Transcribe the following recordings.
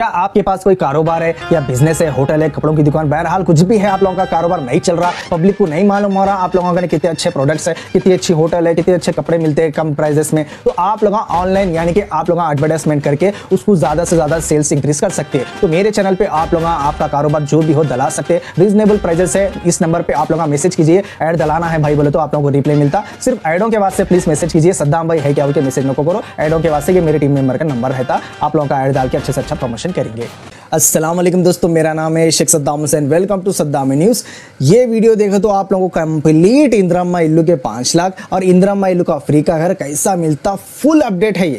क्या आपके पास कोई कारोबार है या बिजनेस है, होटल है, कपड़ों की दुकान, बहरहाल कुछ भी है, आप लोगों का कारोबार नहीं चल रहा, पब्लिक को नहीं मालूम हो रहा आप लोगों के कितने अच्छे प्रोडक्ट्स है, कितनी अच्छी होटल है, कितने अच्छे कपड़े मिलते हैं कम प्राइजेस में, तो आप लोग ऑनलाइन यानी कि आप लोग एडवर्टाइजमेंट करके उसको ज्यादा से ज्यादा सेल्स इंक्रीज कर सकते हैं। तो मेरे चैनल पे आप लोग आपका कारोबार जो भी हो दला सकते हैं, रीजनेबल प्राइजेस है। इस नंबर पे आप लोग मैसेज कीजिए, ऐड दलाना है भाई बोले तो आप लोगों को रिप्लाई मिलता। सिर्फ ऐडों के वास्ते प्लीज मैसेज कीजिए, सद्दाम भाई है क्या बोल के मैसेज नको करो, ऐडों के वास्ते कि मेरे टीम मेंबर का नंबर रहता, आप लोगों का ऐड डाल के अच्छे से अच्छा प्रमोशन करेंगे। अस्सलाम वालेकुम दोस्तों, मेरा नाम है Sheikh Saddam Hussain, welcome to Saddam news. ये वीडियो देखो तो आप लोगों को कंप्लीट इंदिरा इल्लू के 5 लाख और इंदिरा इल्लू का फ्री का घर कैसा मिलता, फुल अपडेट है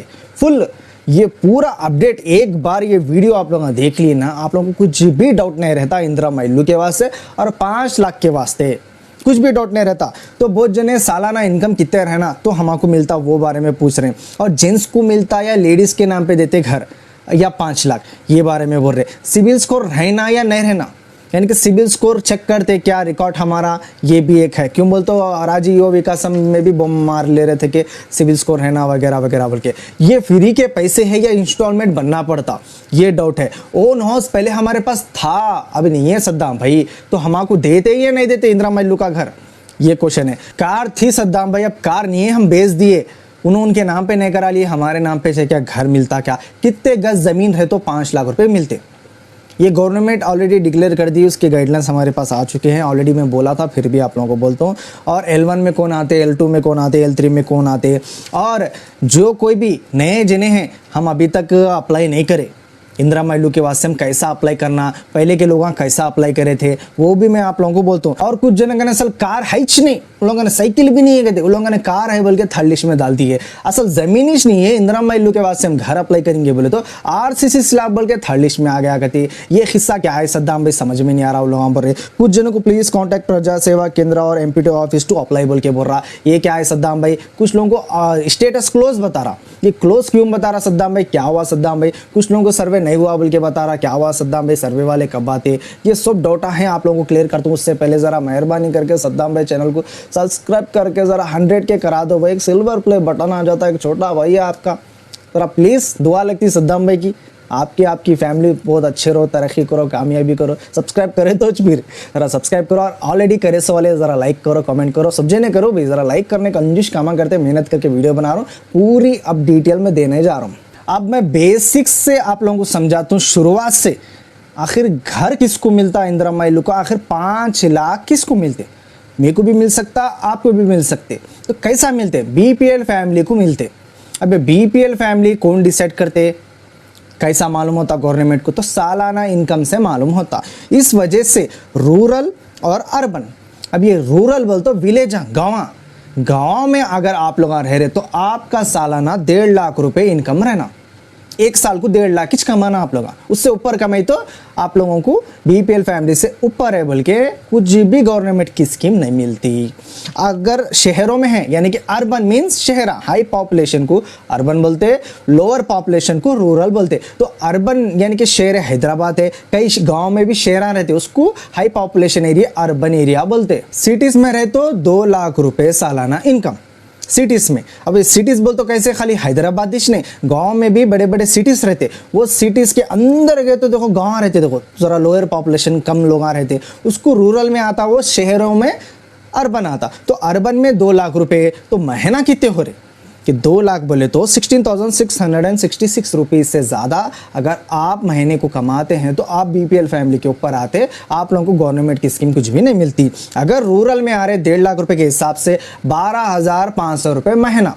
ये पूरा अपडेट। एक बार ये वीडियो आप लोगों ने देख ली ना, आप लोगों को कुछ भी डाउट नहीं रहता इंदिरा इल्लू के वास्ते और 5 लाख के वास्ते कुछ भी डाउट नहीं रहता। तो बहुत जने सालाना इनकम कितने रहना तो हमको मिलता वो बारे में पूछ रहे हैं, और जेंट्स को मिलता या लेडीज़ के नाम पे देते घर या 5 लाख, ये बारे में बोल रहे। सिविल स्कोर रहना या नहीं रहना, यानी कि सिविल स्कोर चेक करते क्या रिकॉर्ड हमारा, ये भी एक है। क्यों बोलते हो राजी यो विकासम में भी बम मार ले रहे थे कि सिविल स्कोर रहना वगैरह वगैरह बोल के। ये फ्री के पैसे है या इंस्टॉलमेंट बनना पड़ता, ये डाउट है। ओन हाउस पहले हमारे पास था, अभी नहीं है सद्दाम भाई, तो हमको देते या नहीं देते इंदिरा इल्लू का घर, ये क्वेश्चन है। कार थी सद्दाम भाई, अब कार नहीं है, हम बेच दिए, उनके नाम पे नहीं करा लिए, हमारे नाम पे से क्या घर मिलता, क्या कितने गज जमीन है तो 5 लाख रुपए मिलते। ये गवर्नमेंट ऑलरेडी डिक्लेयर कर दी, उसके गाइडलाइंस हमारे पास आ चुके हैं, ऑलरेडी मैं बोला था, फिर भी आप लोगों को बोलता हूँ। और L1 में कौन आते, L2 में कौन आते, L3 में कौन आते, और जो कोई भी नए जने हैं हम अभी तक अप्लाई नहीं करे इंदिरा इल्लू के वास्ते, हम कैसा अप्लाई करना, पहले के लोग कैसा अप्लाई करे थे वो भी मैं आप लोगों को बोलता हूँ। और कुछ जनों ने असल कार है नहीं, उन लोगों ने साइकिल भी नहीं है कहते, उन लोगों ने कार है बोल के थर्ड लिस्ट में डाल दी है। असल जमीन ही नहीं है, इंदिरा इल्लू के वास्ते हम घर अप्लाई करेंगे बोले तो RCC स्लैब बोल के थर्ड लिस्ट में आ गया कहते। ये हिस्सा क्या है सद्दाम भाई, समझ में नहीं आ रहा उन लोगों पर। कुछ जनों को प्लीज कॉन्टैक्ट प्रजा सेवा केंद्र और MPT ऑफिस टू अप्लाई बोल के बोल रहा, ये क्या है सद्दाम भाई। कुछ लोगों को स्टेटस क्लोज बता रहा, ये क्लोज क्यों बता रहा सद्दाम भाई, क्या हुआ सद्दाम भाई। कुछ लोगों को सर्वे नहीं हुआ बोल के बता रहा, क्या हुआ सद्दाम भाई, सर्वे वाले कब आते। ये सब डाटा है, आप लोगों को क्लियर करता हूँ। उससे पहले जरा मेहरबानी करके सद्दाम भाई चैनल को सब्सक्राइब करके जरा 100 के करा दो भाई, एक सिल्वर प्ले बटन आ जाता है, एक छोटा भाई है आपका, जरा प्लीज दुआ लगती सद्दाम भाई की, आपकी फैमिली बहुत अच्छे रहो, तरक्की करो, कामयाबी करो। सब्सक्राइब करे तो फिर जरा सब्सक्राइब करो, और ऑलरेडी करे सो वाले जरा लाइक करो, कमेंट करो, सब जने करो भाई, जरा लाइक करने का कंजूस कामा करते, मेहनत करके वीडियो बना रहा हूँ, पूरी अब डिटेल में देने जा रहा हूँ। अब मैं बेसिक्स से आप लोगों को समझाता हूँ, शुरुआत से। आखिर घर किसको मिलता है इंदिरा इल्लू का, आखिर 5 लाख किसको मिलते, मेरे को भी मिल सकता, आपको भी मिल सकते। तो कैसा मिलते, BPL फैमिली को मिलते। अब BPL फैमिली कौन डिसाइड करते, कैसा मालूम होता गवर्नमेंट को, तो सालाना इनकम से मालूम होता। इस वजह से रूरल और अर्बन, अब ये रूरल बोल तो विलेज, गाँव में अगर आप लोग रह रहे तो आपका सालाना 1.5 लाख रुपए इनकम रहना, एक साल को 1.5 लाख किच कमाना आप लोग, उससे ऊपर कमाई तो आप लोगों को BPL फैमिली से ऊपर है बोल के कुछ भी गवर्नमेंट की स्कीम नहीं मिलती। अगर शहरों में है, यानी कि अर्बन मीन्स शहरा, हाई पॉपुलेशन को अर्बन बोलते, लोअर पॉपुलेशन को रूरल बोलते। तो अर्बन यानी कि शहर हैदराबाद है, कई गांव में भी शहरा रहते, उसको high population area urban area बोलते। सिटीज में रहे तो 2 लाख रुपए सालाना इनकम सिटीज में। अब सिटीज बोल तो कैसे, खाली हैदराबाद नहीं, गांव में भी बड़े बड़े सिटीज रहते, वो सिटीज के अंदर गए तो देखो गांव रहते, देखो जरा लोअर पॉपुलेशन कम लोग रहते, उसको रूरल में आता, वो शहरों में अर्बन आता। तो अर्बन में 2 लाख रुपए, तो महीना कितने हो रहे कि 2 लाख बोले तो 16,666 रुपीज़ से ज़्यादा अगर आप महीने को कमाते हैं तो आप BPL फैमिली के ऊपर आते, आप लोगों को गवर्नमेंट की स्कीम कुछ भी नहीं मिलती। अगर रूरल में आ रहे 1.5 लाख रुपए के हिसाब से 12,500 रुपये महीना,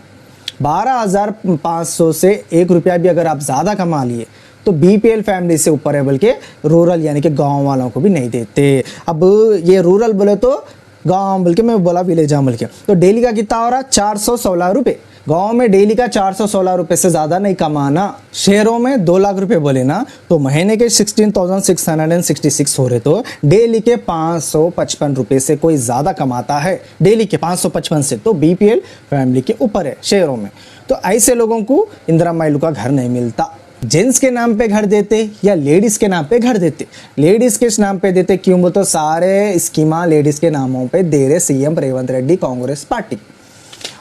12,500 से 1 रुपया भी अगर आप ज़्यादा कमा लिए तो BPL फैमिली से ऊपर है, बल्कि रूरल यानी कि गाँव वालों को भी नहीं देते। अब ये रूरल बोले तो गाँव, बल्कि मैं बोला विलेज बोल के, तो डेली का कितना हो रहा, 416 रुपये। गाँव में डेली का 416 रुपये से ज़्यादा नहीं कमाना। शहरों में 2 लाख रुपए बोले ना, तो महीने के 16,666 हो रहे, तो डेली के 555 रुपये से कोई ज़्यादा कमाता है, डेली के 555 से, तो BPL फैमिली के ऊपर है शहरों में। तो ऐसे लोगों को इंदिरा इल्लू का घर नहीं मिलता। जेंट्स के नाम पे घर देते या लेडीज़ के नाम पे घर देते, लेडीज़ के नाम पे देते क्यों बोल तो सारे स्कीमा लेडीज़ के नामों पे दे रहे CM रेवंत रेड्डी कांग्रेस पार्टी।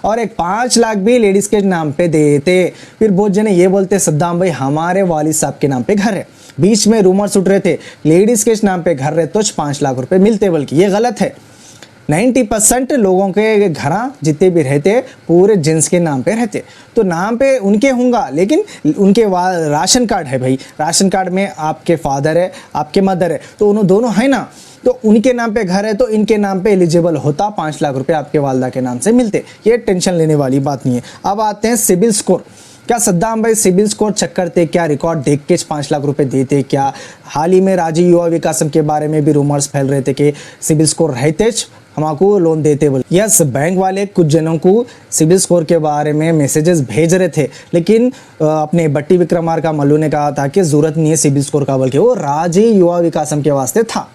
और एक 5 लाख भी लेडीज के नाम पे देते। फिर बहुत जने ये बोलते सद्दाम भाई हमारे वालिद साहब के नाम पे घर है, बीच में रूमर्स उठ रहे थे लेडीज के नाम पे घर रहे तो 5 लाख रुपए मिलते, बल्कि ये गलत है। 90% लोगों के घर जितने भी रहते पूरे जेंट्स के नाम पे रहते, तो नाम पे उनके होंगे, लेकिन उनके राशन कार्ड है भाई, राशन कार्ड में आपके फादर है आपके मदर है, तो उन्होंने दोनों है ना, तो उनके नाम पे घर है तो इनके नाम पे एलिजिबल होता, 5 लाख रुपए आपके वालदा के नाम से मिलते। ये टेंशन लेने वाली बात नहीं है। अब आते हैं सिबिल स्कोर। क्या सद्दाम भाई सिबिल स्कोर चेक करते क्या, रिकॉर्ड देख के 5 लाख रुपए देते क्या? हाल ही में राजीव युवा विकासम के बारे में भी रूमर्स फैल रहे थे कि सिबिल स्कोर रहते हमको लोन देते बोल। यस, बैंक वाले कुछ जनों को सिबिल स्कोर के बारे में मैसेजेस भेज रहे थे, लेकिन अपने बट्टी विक्रमार्का मल्लू ने कहा था कि जरूरत नहीं है सिबिल स्कोर का, बल्कि वो राजीव युवा विकासम के वास्ते था।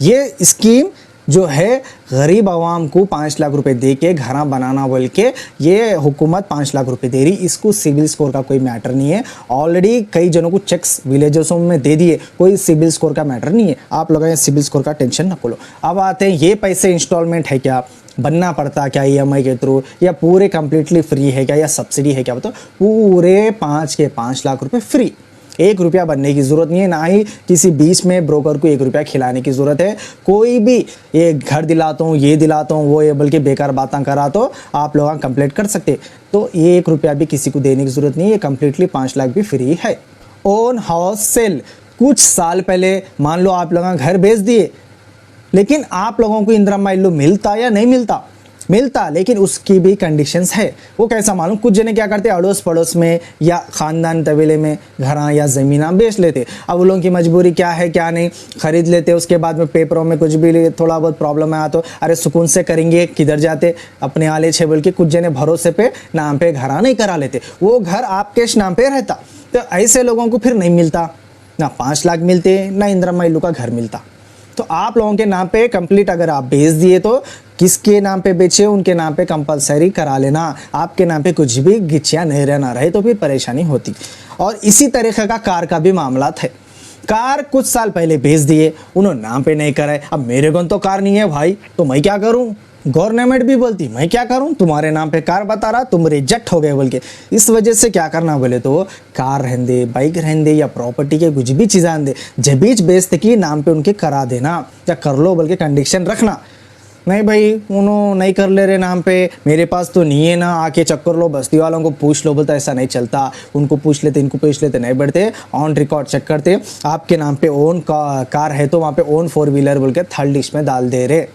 ये स्कीम जो है गरीब आवाम को 5 लाख रुपए दे के घर बनाना बोल के ये हुकूमत 5 लाख रुपए दे रही, इसको सिविल स्कोर का कोई मैटर नहीं है। ऑलरेडी कई जनों को चेक्स विलेजों में दे दिए, कोई सिविल स्कोर का मैटर नहीं है। आप लोग ये सिविल स्कोर का टेंशन ना लो। अब आते हैं ये पैसे इंस्टॉलमेंट है क्या, बनना पड़ता क्या EMI के थ्रू, या पूरे कंप्लीटली फ्री है क्या, या सब्सिडी है क्या? बताओ, पूरे 5 के 5 लाख रुपए फ्री। 1 रुपया बनने की ज़रूरत नहीं है, ना ही किसी बीच में ब्रोकर को 1 रुपया खिलाने की ज़रूरत है। कोई भी ये घर दिलाता हूँ ये दिलाता हूँ वो ये बल्कि बेकार बातें करा तो आप लोग कंप्लीट कर सकते, तो ये 1 रुपया भी किसी को देने की ज़रूरत नहीं है। ये कंप्लीटली 5 लाख भी फ्री है। ओन हाउस सेल, कुछ साल पहले मान लो आप लोग घर बेच दिए, लेकिन आप लोगों को इंदिरा माइलो मिलता या नहीं मिलता? मिलता, लेकिन उसकी भी कंडीशंस है। वो कैसा मालूम? कुछ जने क्या करते, अड़ोस पड़ोस में या ख़ानदान तवेले में घर या ज़मीन बेच लेते। अब उन लोगों की मजबूरी क्या है क्या नहीं, खरीद लेते, उसके बाद में पेपरों में कुछ भी थोड़ा बहुत प्रॉब्लम आया तो अरे सुकून से करेंगे, किधर जाते अपने आले छे बोल के कुछ जने भरोसे पे नाम पे घर नहीं करा लेते। वो घर आपके नाम पे रहता, तो ऐसे लोगों को फिर नहीं मिलता, ना 5 लाख मिलते ना इंदिरा माइलो का घर मिलता। तो आप लोगों के नाम पे कंप्लीट अगर आप बेच दिए तो किसके नाम पे बेचे उनके नाम पे कंपलसरी करा लेना। आपके नाम पे कुछ भी गिचिया नहीं रहना रहे तो फिर परेशानी होती। और इसी तरीके का कार का भी मामला है। कार कुछ साल पहले बेच दिए, उन्होंने नाम पे नहीं कराए। अब मेरे को तो कार नहीं है भाई, तो मैं क्या करूं? गवर्नमेंट भी बोलती मैं क्या करूं, तुम्हारे नाम पे कार बता रहा, तुम रिजेक्ट हो गए बोल के। इस वजह से क्या करना बोले तो कार रहने दे, बाइक रहने दे, या प्रॉपर्टी के कुछ भी चीज़ आने दे, जब बीच बेचते की नाम पे उनके करा देना या कर लो बोल के कंडीशन रखना। नहीं भाई उन्होंने नहीं कर ले रहे नाम पे, मेरे पास तो नहीं है ना, आके चक्कर लो, बस्ती वालों को पूछ लो, बोलता ऐसा नहीं चलता, उनको पूछ लेते इनको पूछ लेते, नहीं बढ़ते, ऑन रिकॉर्ड चेक करते, आपके नाम पे ओन कार है तो वहाँ पे ओन 4 व्हीलर बोल के थर्ड लिस्ट में डाल दे रहे।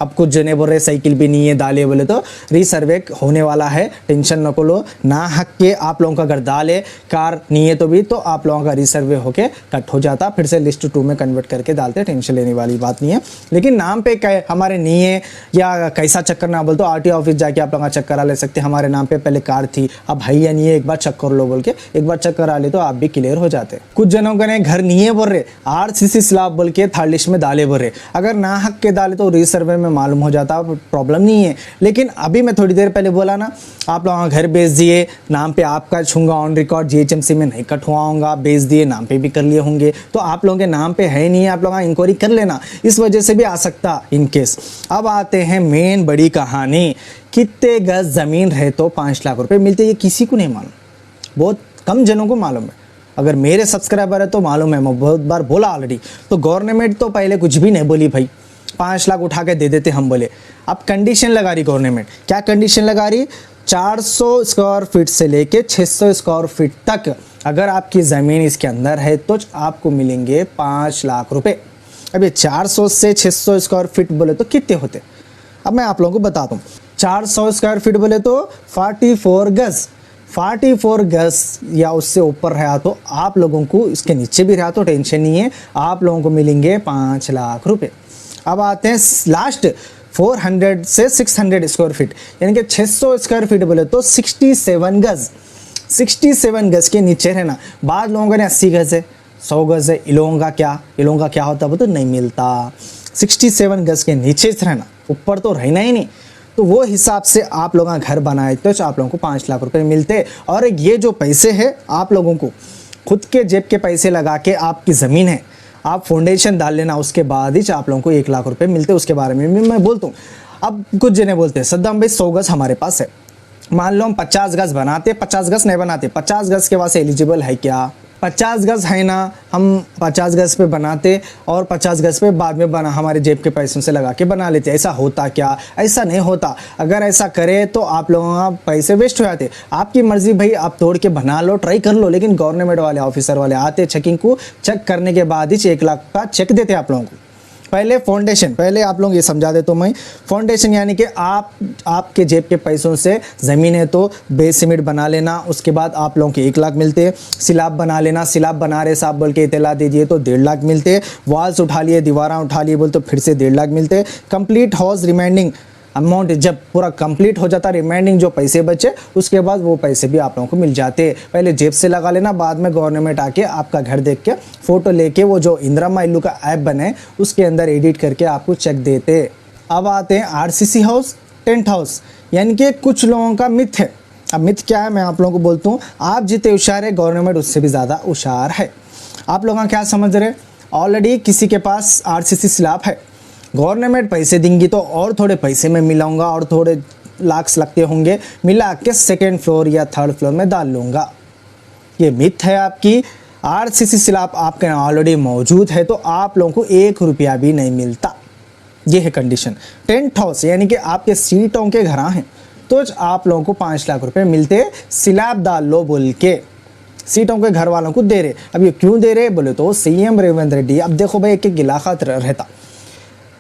अब कुछ जने बोल रहे साइकिल भी नहीं है डाले बोले तो रीसर्वे होने वाला है, टेंशन न लो। ना हक के आप लोगों का अगर डाले कार नहीं है तो भी तो आप लोगों का रीसर्वे होके कट हो जाता, फिर से लिस्ट 2 में कन्वर्ट करके डालते, टेंशन लेने वाली बात नहीं है। लेकिन नाम पे हमारे नहीं है या कैसा चक्कर ना बोल तो RTO ऑफिस जाके आप लोग का चेक करा ले सकते। हमारे नाम पे पहले कार थी, अब भाई या नहीं है, एक बार चेक कर लो बोल के एक बार चेक करा ले तो आप भी क्लियर हो जाते। कुछ जनों का घर नहीं है बोल रहे, RCC स्लैब बोल के थर्ड लिस्ट में डाले बोल रहे, अगर ना हक के डाले तो रीसर्वे मालूम हो जाता, प्रॉब्लम नहीं है। लेकिन अभी मैं थोड़ी देर पहले बोला ना, आप लोग घर बेच दिए, नाम पे आपका छूंगा ऑन रिकॉर्ड, GHMC में नहीं कटवाऊंगा, बेच दिए, नाम पे भी कर लिए होंगे, तो आप लोगों के नाम पे है नहीं है, आप लोग इंक्वायरी कर लेना, इस वजह से भी आ सकता इन केस। अब आते हैं मेन बड़ी कहानी, कितने गज जमीन रहे तो 5 लाख रुपए मिलते, ये किसी को नहीं मालूम, बहुत कम जनों को मालूम है। अगर मेरे सब्सक्राइबर है तो मालूम है, मैं बहुत बार बोला ऑलरेडी। तो गवर्नमेंट तो पहले कुछ भी नहीं बोली भाई, 5 लाख उठा के दे देते हम बोले। अब कंडीशन लगा रही गवर्नमेंट, क्या कंडीशन लगा रही? 400 स्क्वायर फीट से लेके 600 स्क्वायर फीट तक अगर आपकी ज़मीन इसके अंदर है तो आपको मिलेंगे 5 लाख रुपए। अब ये 400 से 600 स्क्वायर फीट बोले तो कितने होते? अब मैं आप लोगों को बताता हूँ। 400 स्क्वायर फीट बोले तो 44 गज, 44 गज या उससे ऊपर रहा तो आप लोगों को, इसके नीचे भी रहा तो टेंशन नहीं है, आप लोगों को मिलेंगे 5 लाख रुपए। अब आते हैं लास्ट 400 से 600 स्क्वायर फीट, यानी कि 600 स्क्वायर फीट बोले तो 67 गज, 67 गज के नीचे रहना। बाद लोगों का 80 गज है, 100 गज है, इलोंग का क्या होता है तो नहीं मिलता। 67 गज के नीचे रहना, ऊपर तो रहना ही नहीं। तो वो हिसाब से आप लोग घर बनाए तो आप लोगों को 5 लाख रुपए मिलते। और ये जो पैसे हैं आप लोगों को खुद के जेब के पैसे लगा के, आपकी ज़मीन है, आप फाउंडेशन डाल लेना, उसके बाद ही आप लोगों को 1 लाख रुपए मिलते। उसके बारे में भी मैं बोलता हूँ। अब कुछ जने बोलते हैं सद्दाम भाई 100 गज हमारे पास है, मान लो हम 50 गज बनाते, 50 गज नहीं बनाते, 50 गज के वास्ते एलिजिबल है क्या? 50 गज है ना, हम 50 गज पे बनाते और 50 गज पे बाद में बना हमारे जेब के पैसों से लगा के बना लेते। ऐसा होता क्या? ऐसा नहीं होता। अगर ऐसा करे तो आप लोगों का पैसे वेस्ट हो जाते। आपकी मर्जी भाई, आप तोड़ के बना लो, ट्राई कर लो, लेकिन गवर्नमेंट वाले ऑफिसर वाले आते चेकिंग को चेक करने के बाद ही 1 लाख का चेक देते आप लोगों को। पहले फाउंडेशन, पहले आप लोग ये समझा देता हूँ मैं। फाउंडेशन यानी कि आपके जेब के पैसों से ज़मीन है तो बेस सीमेंट बना लेना, उसके बाद आप लोगों के 1 लाख मिलते। सिलाब बना लेना, सिलाब बना रहे साहब बोल के इतला दीजिए तो 1.5 लाख मिलते। वॉल्स उठा लिए, दीवारें उठा लिए बोल तो फिर से 1.5 लाख मिलते। कंप्लीट हाउस रिमाइंडिंग अमाउंट जब पूरा कंप्लीट हो जाता, रिमाइंडिंग जो पैसे बचे उसके बाद वो पैसे भी आप लोगों को मिल जाते। पहले जेब से लगा लेना, बाद में गवर्नमेंट आके आपका घर देख के फ़ोटो लेके वो जो इंदिरा माइलू का ऐप बने उसके अंदर एडिट करके आपको चेक देते। अब आते हैं आरसीसी हाउस, टेंट हाउस, यानी कि कुछ लोगों का मिथ है। अब मिथ क्या है मैं आप लोगों को बोलता हूँ। आप जितने होशियार है गवर्नमेंट उससे भी ज़्यादा होशियार है। आप लोग क्या समझ रहे? ऑलरेडी किसी के पास आरसीसी स्लैब है, गवर्नमेंट पैसे देंगी तो और थोड़े पैसे में मिलाऊंगा और थोड़े लाख्स लगते होंगे, मिला के 2nd फ्लोर या 3rd फ्लोर में डाल लूँगा। ये मिथ है आपकी। आरसीसी स्लैब आपके यहाँ ऑलरेडी मौजूद है तो आप लोगों को 1 रुपया भी नहीं मिलता। ये है कंडीशन। टेंट हाउस यानी कि आपके सीटों के घर हैं तो आप लोगों को 5 लाख रुपए मिलते, स्लैब डाल लो बोल के सीटों के घर वालों को दे रहे। अब ये क्यों दे रहे बोले तो सीएम रेवंत रेड्डी, अब देखो भाई एक इलाका रहता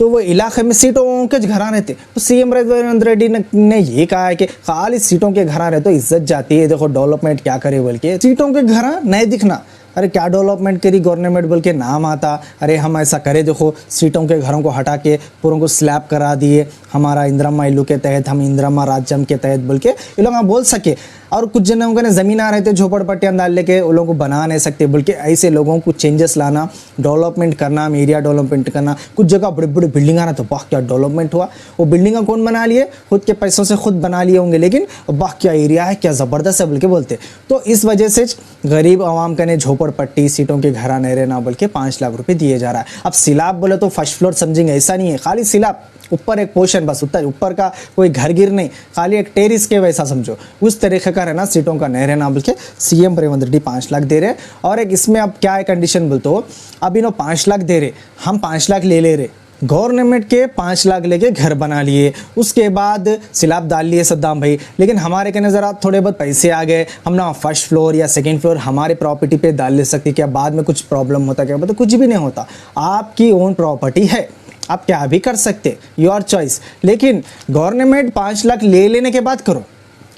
तो वो इलाके में सीटों के घर रहते तो सीएम रेवंत रेड्डी ने ये कहा है कि खाली सीटों के घर रहे तो इज्जत जाती है। देखो डेवलपमेंट क्या करे बोल के, सीटों के घर नहीं दिखना, अरे क्या डेवलपमेंट करी गवर्नमेंट बोल के नाम आता। अरे हम ऐसा करें, देखो सीटों के घरों को हटा के पूरों को स्लैब करा दिए, हमारा इंदिरा माइलू के तहत, हम इंदिरा राज्यम के तहत बोल के ये लोग बोल सके। और कुछ जनों के ज़मीन आ रहे थे झोपड़पट्टियाँ डाल लेके वो लोगों को बना नहीं सकते बोल के, ऐसे लोगों को चेंजेस लाना, डेवलपमेंट करना, एरिया डेवलपमेंट करना। कुछ जगह बड़ी बड़ी बिल्डिंग आ रहा तो वाह क्या डेवलपमेंट हुआ। वो बिल्डिंग कौन बना लिए? खुद के पैसों से खुद बना लिए होंगे, लेकिन वाह क्या एरिया है, क्या ज़बरदस्त है बोल के बोलते। तो इस वजह से गरीब आवाम का ने झोपड़पट्टी सीटों के घर नहीं रहना बोल के 5 लाख रुपए दिए जा रहा है। अब सिलाब बोले तो 1st फ्लोर समझेंगे, ऐसा नहीं है। खाली सिलाब ऊपर एक पोर्शन बस, ऊपर का कोई घर गिर नहीं, खाली एक टेरिस के वैसा समझो, उस तरीके का रहना, सीटों का नहीं रहना बोल के सीएम रेवंत रेड्डी 5 लाख दे रहे। और एक इसमें अब क्या है कंडीशन बोलते हो, अब इन्हों 5 लाख दे रहे, हम 5 लाख ले रहे, गवर्नमेंट के 5 लाख लेके घर बना लिए, उसके बाद स्लैब डाल लिए सद्दाम भाई, लेकिन हमारे के नज़र आप थोड़े बहुत पैसे आ गए, हम ना 1st फ्लोर या 2nd फ्लोर हमारे प्रॉपर्टी पे डाल ले सकते। क्या बाद में कुछ प्रॉब्लम होता? क्या मतलब कुछ भी नहीं होता, आपकी ओन प्रॉपर्टी है, आप क्या भी कर सकते, योर चॉइस। लेकिन गवर्नमेंट 5 लाख ले लेने के बाद करो,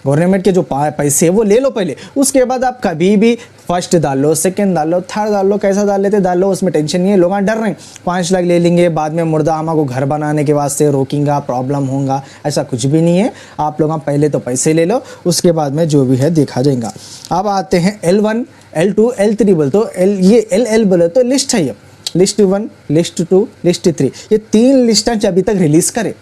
गवर्नमेंट के जो पैसे वो ले लो पहले, उसके बाद आप कभी भी 1st डाल लो, 2nd डाल लो, 3rd डाल लो, कैसा डाल लेते डाल लो, उसमें टेंशन नहीं है। लोग डर रहे हैं 5 लाख ले लेंगे बाद में मुर्दा आमा को घर बनाने के वास्ते रोकेंगे, प्रॉब्लम होगा, ऐसा कुछ भी नहीं है। आप लोग पहले तो पैसे ले लो, उसके बाद में जो भी है देखा जाएगा। अब आते हैं L1, L2, L3 बोल तो ये LL बोले तो लिस्ट है, ये लिस्ट 1, लिस्ट 2, लिस्ट 3, ये 3 लिस्टें अभी तक रिलीज़ करे।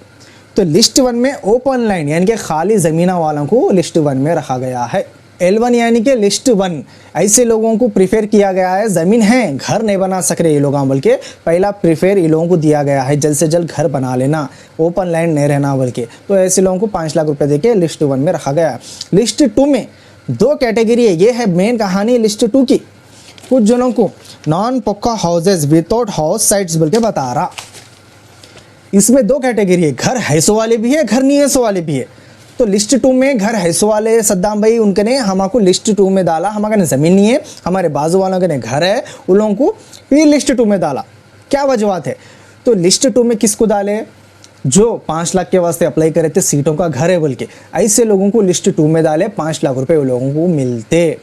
तो लिस्ट 1 में ओपन लैंड यानी कि खाली ज़मीना वालों को लिस्ट 1 में रखा गया है। L1 यानी कि लिस्ट 1 ऐसे लोगों को प्रीफर किया गया है, ज़मीन है घर नहीं बना सक रहे ये लोग, बोल के पहला प्रीफर ये लोगों को दिया गया है, जल्द से जल्द घर बना लेना, ओपन लैंड नहीं रहना बोल के। तो ऐसे लोगों को 5 लाख रुपये देके लिस्ट 1 में रखा गया है। लिस्ट 2 में 2 कैटेगरी है, ये है मेन कहानी लिस्ट 2 की। कुछ जनों को नॉन पक्का हाउसेज विदाउट हाउस साइट्स बोल के बता रहा। इसमें 2 कैटेगरी है, घर हैसो वाले भी है, घर नहीं हैसो वाले भी है। तो लिस्ट 2 में घर हैसो वाले सद्दाम भाई उनके ने हमको लिस्ट 2 में डाला, हमारे ज़मीन नहीं है, हमारे बाजू वालों के ने घर है, उन लोगों को फिर लिस्ट 2 में डाला। क्या वजहत है? तो लिस्ट 2 में किसको डाले? जो 5 लाख के वास्ते अप्लाई करे थे, सीटों का घर है बोल के, ऐसे लोगों को लिस्ट 2 में डाले, 5 लाख रुपए उन लोगों को मिलते।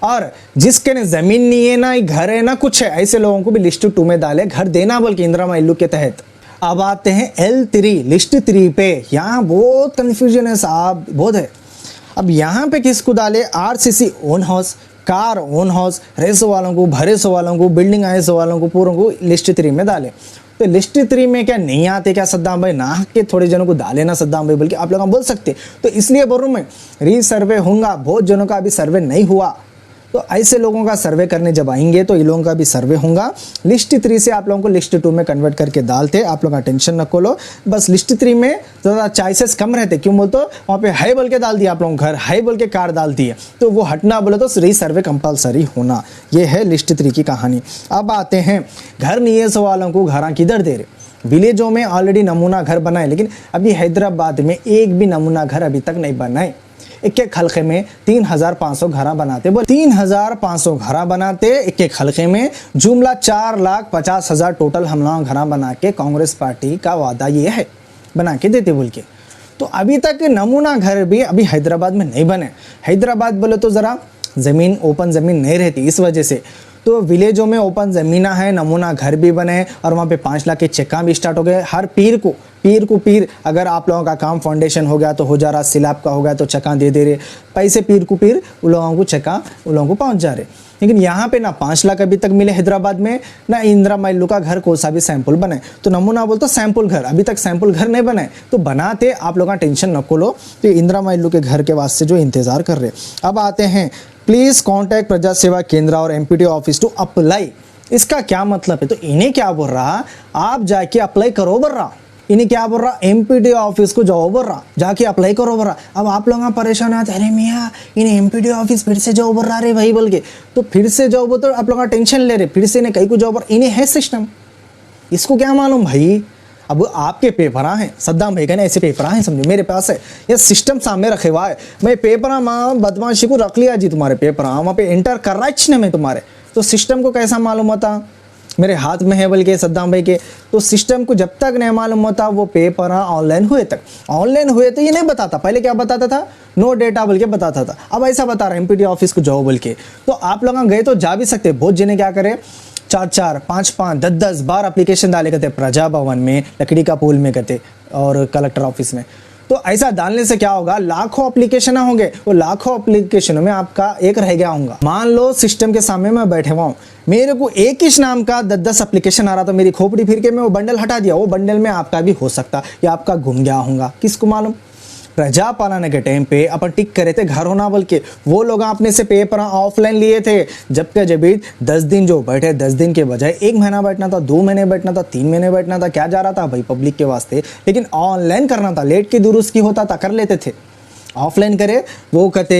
और जिसके ने ज़मीन नहीं है, ना घर है, ना कुछ है, ऐसे लोगों को भी लिस्ट 2 में डाले, घर देना बोल के इंदिरा माइलू के तहत। अब आते हैं L3, लिस्ट 3 पे। यहाँ बहुत कन्फ्यूजन है साहब, बहुत है। अब यहाँ पे किसको डाले? RCC own house, car own house, रेसो वालों को, भरेसो वालों को, बिल्डिंग आयसो वालों को, पूरों को लिस्ट 3 में डाले। तो लिस्ट 3 में क्या नहीं आते क्या सद्दाम भाई? ना के थोड़े जनों को डाले ना सद्दाम भाई, बल्कि आप लोग बोल सकते। तो इसलिए बोल रहा हूँ मैं, रीसर्वे होगा, बहुत जनों का अभी सर्वे नहीं हुआ, तो ऐसे लोगों का सर्वे करने जब आएंगे तो इन लोगों का भी सर्वे होगा। लिस्ट 3 से आप लोगों को लिस्ट 2 में कन्वर्ट करके डालते, आप लोग का टेंशन न खोलो। बस लिस्ट 3 में ज़्यादा चाइसेस कम रहते, क्यों बोल तो वहाँ पे हाई बोल के डाल दिया आप लोगों घर, हाई बोल के कार डाल दिए, तो वो हटना बोले तो रीसर्वे कंपलसरी होना। ये है लिस्ट 3 की कहानी। अब आते हैं घर नियस वालों को घर किधर दे रहे। विलेजों में ऑलरेडी नमूना घर बनाए, लेकिन अभी हैदराबाद में एक भी नमूना घर अभी तक नहीं बनाए। एक एक हल्के में 3,500 घर बनाते, बोल 3,500 घर बनाते एक एक हल्के में, जुमला 4,50,000 टोटल हम लोग घर बना के कांग्रेस पार्टी का वादा ये है बना के देते बोल के। तो अभी तक नमूना घर भी अभी हैदराबाद में नहीं बने। हैदराबाद बोले तो ज़रा ज़मीन ओपन ज़मीन नहीं रहती, इस वजह से तो विलेजों में ओपन ज़मीना है, नमूना घर भी बने और वहाँ पे 5 लाख के चेका भी स्टार्ट हो गए। हर पीर अगर आप लोगों का काम फाउंडेशन हो गया तो हो जा रहा, सिलाब का हो गया तो चक्का दे रहे, पैसे पीर उन लोगों को चक्का उन लोगों को पहुँच जा रहे। लेकिन यहाँ पे ना 5 लाख अभी तक मिले हैदराबाद में, ना इंदिरा माइलू का घर कोई सा भी सैंपल बने। तो नमूना बोलते सैंपल घर, अभी तक सैंपल घर नहीं बने, तो बनाते आप लोगों का टेंशन न खोलो। तो इंदिरा माइलू के घर के वास्ते जो इंतज़ार कर रहे। अब आते हैं प्लीज़ कॉन्टैक्ट प्रजा सेवा केंद्र और एमपीडी ऑफिस टू अप्लाई। इसका क्या मतलब है? तो इन्हें क्या बोल रहा, आप जाके अप्लाई करो बोल रहा। इन्हें क्या बोल रहा, एमपीडी ऑफिस को जाओ बोल रहा, जाके अप्लाई करो बोल रहा। अब आप लोग परेशान आते, अरे मियाँ इन्हें एमपीडी ऑफिस फिर से जाओ बोल रहा रे भाई बोल के। तो फिर से जाओ बोल तो आप लोग टेंशन ले रहे, फिर से इन्हें कहीं को जाओ बोल, इन्हें है सिस्टम, इसको क्या मालूम भाई। अब आपके पेपर हैं, सद्दाम भाई कहने ऐसे पेपर हैं, समझो मेरे पास है ये सिस्टम सामने रखे हुआ है। मैं पेपर माँ बदमाशी को रख लिया जी, तुम्हारे पेपर वहाँ पे एंटर कर रहा है मैं तुम्हारे, तो सिस्टम को कैसा मालूम होता मेरे हाथ में है बोल के सद्दाम भाई के। तो सिस्टम को जब तक नहीं मालूम होता वो पेपर ऑनलाइन हुए तक, ऑनलाइन हुए तो ये नहीं बताता। पहले क्या बताता था, नो डेटा बोल के बताता था, अब ऐसा बता रहा है एमपीडी ऑफिस को जाओ बोल के। तो आप लोग गए तो जा भी सकते, बहुत जने क्या करे 4-4, 5-5, 10-10 बार एप्लीकेशन डाले करते, प्रजा भवन में, लकड़ी का पुल में करते और कलेक्टर ऑफिस में। तो ऐसा डालने से क्या होगा, लाखों एप्लीकेशन होंगे, वो लाखों एप्लीकेशनों में आपका एक रह गया होगा। मान लो सिस्टम के सामने मैं बैठे हुआ हूँ, मेरे को एक ही नाम का 10-10 एप्लीकेशन आ रहा, तो मेरी खोपड़ी फिर के मैं वो बंडल हटा दिया, वो बंडल में आपका भी हो सकता या आपका घूम गया होगा, किसको मालूम। प्रजा पालन के टाइम पे अपन टिक करे थे घर होना बोल के, वो लोग अपने से पेपर ऑफलाइन लिए थे, जबकि जब 10 दिन जो बैठे, 10 दिन के बजाय 1 महीना बैठना था, 2 महीने बैठना था, 3 महीने बैठना था, क्या जा रहा था भाई पब्लिक के वास्ते। लेकिन ऑनलाइन करना था, लेट की दुरुस्त की होता था, कर लेते थे। ऑफलाइन करे वो कहते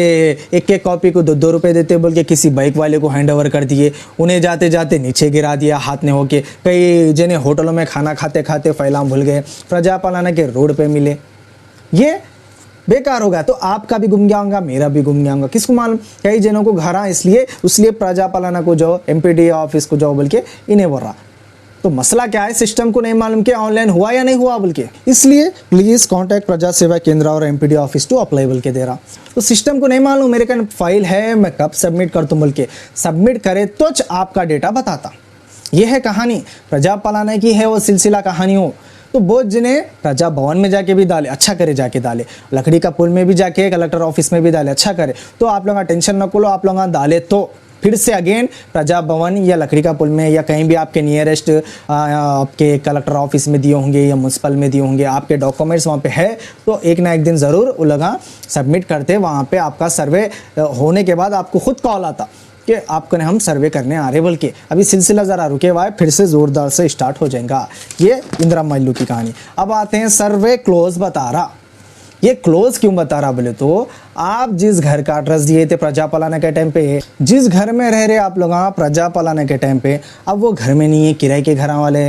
एक कॉपी को 2-2 रुपये देते बोल के किसी बाइक वाले को हैंड ओवर कर दिए, उन्हें जाते जाते नीचे गिरा दिया हाथ में होके। कई जने होटलों में खाना खाते खाते फैलाम भूल गए, प्रजा पालन के रोड पे मिले, ये बेकार होगा। तो आपका भी गुम गया होगा, मेरा भी गुम गया होगा, किसको मालूम। कई जनों को घर इसलिए प्रजा पालन को जाओ, एमपीडी ऑफिस को जाओ बोल के इन्हें बोल रहा। तो मसला क्या है, सिस्टम को नहीं मालूम कि ऑनलाइन हुआ या नहीं हुआ बोल के, इसलिए प्लीज़ कॉन्टैक्ट प्रजा सेवा केंद्र और एमपीडी ऑफिस टू अप्लाई बोल के दे रहा। तो सिस्टम को नहीं मालूम मेरे का फाइल है, मैं कब सबमिट कर दूँ बोल के, सबमिट करे तो आपका डेटा बताता। यह है कहानी, प्रजा पालन की है वो सिलसिला कहानी हो। तो बहुत जने प्रजा भवन में जाके भी डाले, अच्छा करे जाके डाले, लकड़ी का पुल में भी जाके कलेक्टर ऑफिस में भी डाले, अच्छा करे। तो आप लोग टेंशन न खोलो, आप लोग डाले तो फिर से अगेन प्रजा भवन या लकड़ी का पुल में या कहीं भी आपके नियरेस्ट आपके कलेक्टर ऑफिस में दिए होंगे या म्यूनसिपल में दिए होंगे, आपके डॉक्यूमेंट्स वहाँ पे है, तो एक ना एक दिन ज़रूर वो लगा सबमिट करते। वहाँ पे आपका सर्वे होने के बाद आपको खुद कॉल आता कि आपको ने हम सर्वे करने आ रहे बोल के। अभी सिलसिला ज़रा रुके हुआ है, फिर से ज़ोरदार से स्टार्ट हो जाएगा। ये इंदिरा माइलू की कहानी। अब आते हैं सर्वे क्लोज बता रहा। ये क्लोज क्यों बता रहा बोले तो, आप जिस घर का एड्रेस दिए थे प्रजा पालन के टाइम पे, जिस घर में रह रहे आप लोग प्रजा पालन के टाइम पे, अब वो घर में नहीं है, किराए के घर वाले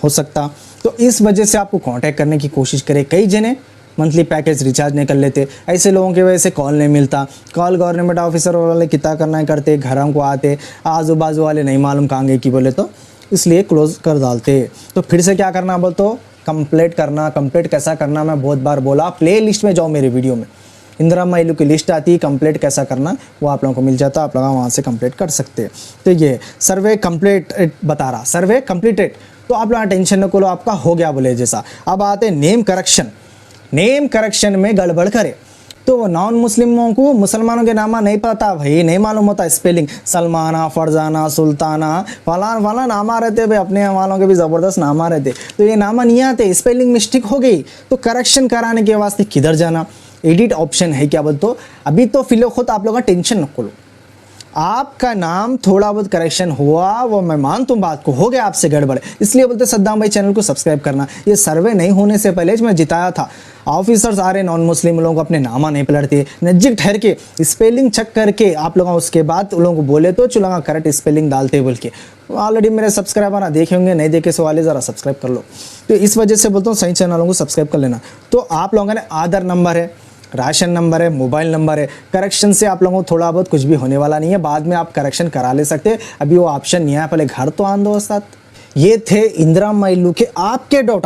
हो सकता, तो इस वजह से आपको कांटेक्ट करने की कोशिश करे। कई जने मंथली पैकेज रिचार्ज नहीं कर लेते, ऐसे लोगों की वजह से कॉल नहीं मिलता। कॉल गवर्नमेंट ऑफिसर वाले कितना करना है करते, घरों को आते, आजू बाजू वाले नहीं मालूम कहाँ गए की बोले तो, इसलिए क्लोज कर डालते। तो फिर से क्या करना बोल तो कंप्लीट करना। कंप्लीट कैसा करना मैं बहुत बार बोला, प्ले लिस्ट में जाओ मेरे वीडियो में इंदिरा माइलू की लिस्ट आती है, कंप्लीट कैसा करना वो आप लोगों को मिल जाता, आप लोग वहाँ से कंप्लीट कर सकते हैं। तो ये सर्वे कंप्लीट बता रहा, सर्वे कंप्लीटेड, तो आप लोग टेंशन न करो, आपका हो गया बोले जैसा। अब आते नेम करेक्शन। नेम करेक्शन में गड़बड़ करे तो नॉन मुस्लिमों को मुसलमानों के नामा नहीं पता भाई, नहीं मालूम होता स्पेलिंग, सलमाना, फरजाना, सुल्ताना, फलान फलान नामा रहते भाई, अपने वालों के भी ज़बरदस्त नामा रहते, तो ये नामा नहीं आते, स्पेलिंग मिस्टेक हो गई, तो करेक्शन कराने के वास्ते किधर जाना, एडिट ऑप्शन है क्या बोल तो। अभी तो फिलहाल खुद आप लोग का टेंशन न खोलो, आपका नाम थोड़ा बहुत करेक्शन हुआ, वो मैं मानता हूँ बात को, हो गया आपसे गड़बड़, इसलिए बोलते सद्दाम भाई चैनल को सब्सक्राइब करना। ये सर्वे नहीं होने से पहले मैं जिताया था, ऑफिसर्स आ रहे नॉन मुस्लिम लोगों को अपने नामा नहीं पलटते, नजदीक ठहर के स्पेलिंग चेक करके आप लोग उसके बाद उन लोगों को बोले तो चुला करेक्ट स्पेलिंग डालते बोल के। ऑलरेडी मेरे सब्सक्राइबर ना देखे होंगे, नहीं देखे सो वाले ज़रा सब्सक्राइब कर लो। तो इस वजह से बोलता हूँ सही चैनलों को सब्सक्राइब कर लेना। तो आप लोगों ने आधार नंबर है, राशन नंबर है, मोबाइल नंबर है, करेक्शन से आप लोगों को थोड़ा बहुत कुछ भी होने वाला नहीं है, बाद में आप करेक्शन करा ले सकते हैं, अभी वो ऑप्शन नहीं है, पहले घर तो आन दो साथ। ये थे इंदिरा माइलू के आपके डाउट।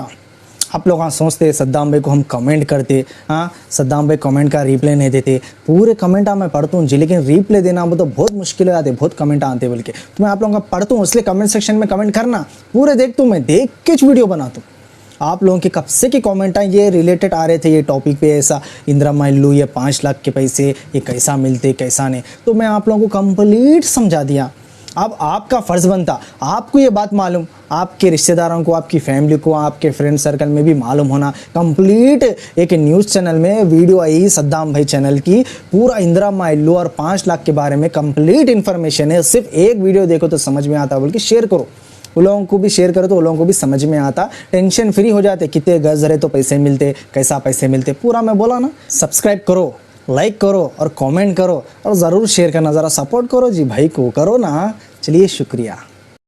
आप लोग सोचते सद्दाम भाई को हम कमेंट करते, हाँ सद्दाम भाई कमेंट का रिप्लाई नहीं देते, पूरे कमेंट मैं पढ़ता हूँ जी, लेकिन रिप्लाई देना वो तो बहुत मुश्किल हो जाते, बहुत कमेंट आते बोल के। तो मैं आप लोगों का पढ़ता हूँ, इसलिए कमेंट सेक्शन में कमेंट करना, पूरे देखता हूँ मैं, देख के वीडियो बनाता हूँ। आप लोगों के कब से की कमेंट है ये रिलेटेड आ रहे थे ये टॉपिक पे, ऐसा इंदिरा माइलू ये 5 लाख के पैसे ये कैसा मिलते कैसा नहीं, तो मैं आप लोगों को कंप्लीट समझा दिया। अब आपका फ़र्ज़ बनता, आपको ये बात मालूम, आपके रिश्तेदारों को, आपकी फैमिली को, आपके फ्रेंड सर्कल में भी मालूम होना। कंप्लीट एक न्यूज़ चैनल में वीडियो आई सद्दाम भाई चैनल की, पूरा इंदिरा माइलू और 5 लाख के बारे में कंप्लीट इन्फॉर्मेशन है। सिर्फ एक वीडियो देखो तो समझ में आता, बोल के शेयर करो, उन लोगों को भी शेयर करो तो उन लोगों को भी समझ में आता, टेंशन फ्री हो जाते, कितने गज रहे तो पैसे मिलते, कैसा पैसे मिलते, पूरा मैं बोला ना। सब्सक्राइब करो, लाइक करो और कमेंट करो और ज़रूर शेयर करना, ज़रा सपोर्ट करो जी भाई को, करो ना। चलिए शुक्रिया।